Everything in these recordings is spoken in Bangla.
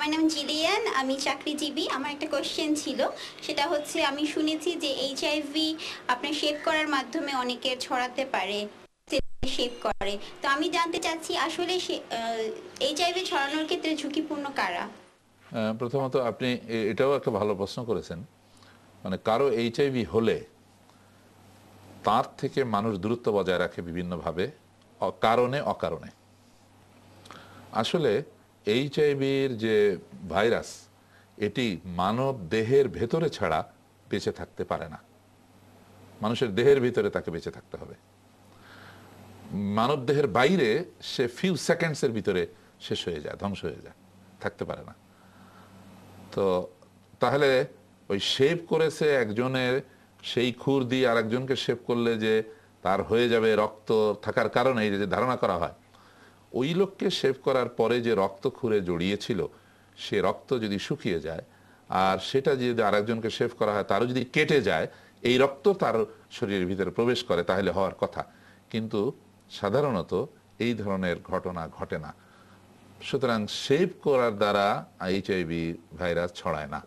আমার নাম জিলিয়ান, আমি চাকরিজীবী। আমার একটা কোশ্চেন ছিল, সেটা হচ্ছে আমি শুনেছি যে এইচআইভি আপনার শেভ করার মাধ্যমে অনেকের ছড়াতে পারে, শেভ করে। তো আমি জানতে চাচ্ছি আসলে এইচআইভি ছড়ানোর ক্ষেত্রে ঝুঁকিপূর্ণ কারা? প্রথমত আপনি এটাও একটা ভালো প্রশ্ন করেছেন। মানে কারো এইচআইভি হলে তার থেকে মানুষ দূরত্ব বজায় রাখে বিভিন্নভাবে, কারণে অকারণে। আসলে এইচআইভির যে ভাইরাস, এটি মানব দেহের ভেতরে ছাড়া বেঁচে থাকতে পারে না। মানুষের দেহের ভিতরে তাকে বেঁচে থাকতে হবে। মানব দেহের বাইরে সে ফিউ সেকেন্ডসের ভিতরে শেষ হয়ে যায়, ধ্বংস হয়ে যায়, থাকতে পারে না। তো তাহলে ওই শেভ করেছে একজনের, সেই খুর দিয়ে আর একজনকে শেভ করলে যে তার হয়ে যাবে রক্ত থাকার কারণে, এই যে ধারণা করা হয়, ওই লোককে শেভ করার পরে যে রক্ত খুরে জড়িয়েছিল সে রক্ত যদি শুকিয়ে যায় আর সেটা যদি আরেকজনকে শেভ করা হয় তারও যদি কেটে যায়, এই রক্ত তার শরীরের ভিতরে প্রবেশ করে তাহলে হওয়ার কথা। কিন্তু সাধারণত এই ধরনের ঘটনা ঘটে না। সুতরাং শেভ করার দ্বারা এইচআইভি ভাইরাস ছড়ায় না।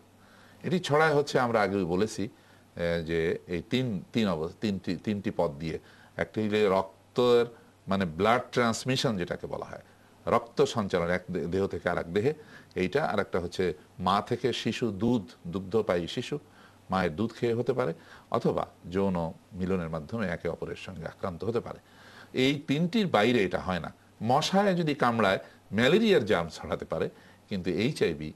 এটি ছড়ায় হচ্ছে, আমরা আগেও বলেছি যে এই তিনটি পথ দিয়ে। একটি হলে রক্তের, মানে ব্লাড ট্রান্সমিশন যেটাকে বলা হয়, রক্ত সঞ্চালন এক দেহ থেকে আর এক দেহে, এইটা। আর একটা হচ্ছে মা থেকে শিশু, দুগ্ধপায়ী শিশু মায়ের দুধ খেয়ে হতে পারে, অথবা যৌন মিলনের মাধ্যমে একে অপরের সঙ্গে আক্রান্ত হতে পারে। এই তিনটির বাইরে এটা হয় না। মশায় যদি কামড়ায় ম্যালেরিয়ার জার্ম ছড়াতে পারে, কিন্তু এইচআইভি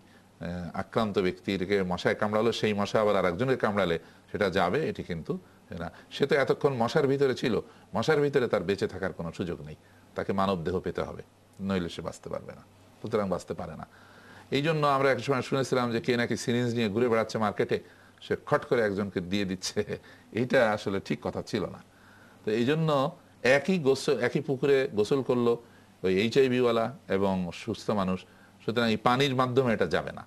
আক্রান্ত ব্যক্তিকে মশায় কামড়ালো, সেই মশা আবার আর একজনের কামড়ালে সেটা যাবে, এটি কিন্তু না। সে তো এতক্ষণ মশার ভিতরে ছিল, মশার ভিতরে তার বেঁচে থাকার কোনো সুযোগ নেই, তাকে মানব দেহ পেতে হবে, নইলে সে বাঁচতে পারবে না। সুতরাং বাঁচতে পারে না। এই জন্য আমরা এক সময় শুনেছিলাম যে কে নাকি সিরিঞ্জ নিয়ে ঘুরে বেড়াচ্ছে মার্কেটে, সে খট করে একজনকে দিয়ে দিচ্ছে। এইটা আসলে ঠিক কথা ছিল না। তো এই জন্য একই পুকুরে গোসল করলো ওই এইচআইভিওয়ালা এবং সুস্থ মানুষ, সুতরাং এই পানির মাধ্যমে এটা যাবে না।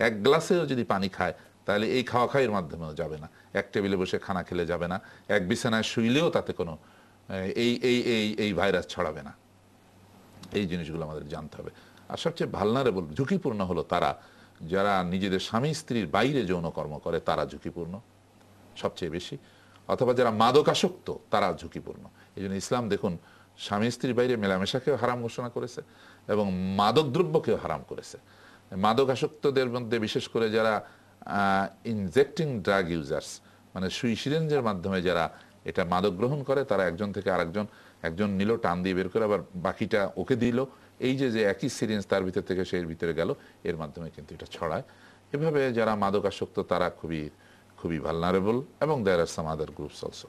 এক গ্লাসেও যদি পানি খায় তাহলে এই খাওয়া খাওয়ার মাধ্যমেও যাবে না, এক টেবিলে বসে খানা খেলে যাবে না, এক বিছানায় শুইলেও তাতে কোনো এই এই এই এই ভাইরাস ছড়াবে না। এই জিনিসগুলো আমাদের জানতে হবে। আর সবচেয়ে ভালনারেবল, ঝুঁকিপূর্ণ হলো তারা যারা নিজেদের স্বামী স্ত্রীর বাইরে যৌনকর্ম করে, তারা ঝুঁকিপূর্ণ সবচেয়ে বেশি। অথবা যারা মাদকাসক্ত তারা ঝুঁকিপূর্ণ। এই জন্য ইসলাম দেখুন স্বামী স্ত্রীর বাইরে মেলামেশাকেও হারাম ঘোষণা করেছে এবং মাদক দ্রব্যকেও হারাম করেছে। মাদকাসক্তদের মধ্যে বিশেষ করে যারা ইনজেক্টিং ড্রাগ ইউজার্স, মানে সুই সিরিঞ্জের মাধ্যমে যারা এটা মাদক গ্রহণ করে, তারা একজন থেকে আরেকজন, একজন নিল টান দিয়ে বের করে আবার বাকিটা ওকে দিল, এই যে একই সিরিঞ্জ তার ভিতর থেকে সেই ভিতরে গেল, এর মাধ্যমে কিন্তু এটা ছড়ায়। এভাবে যারা মাদকাসক্ত তারা খুবই খুবই ভালনারেবল, এবং দেয়ার আর সাম আদার গ্রুপস অলসো।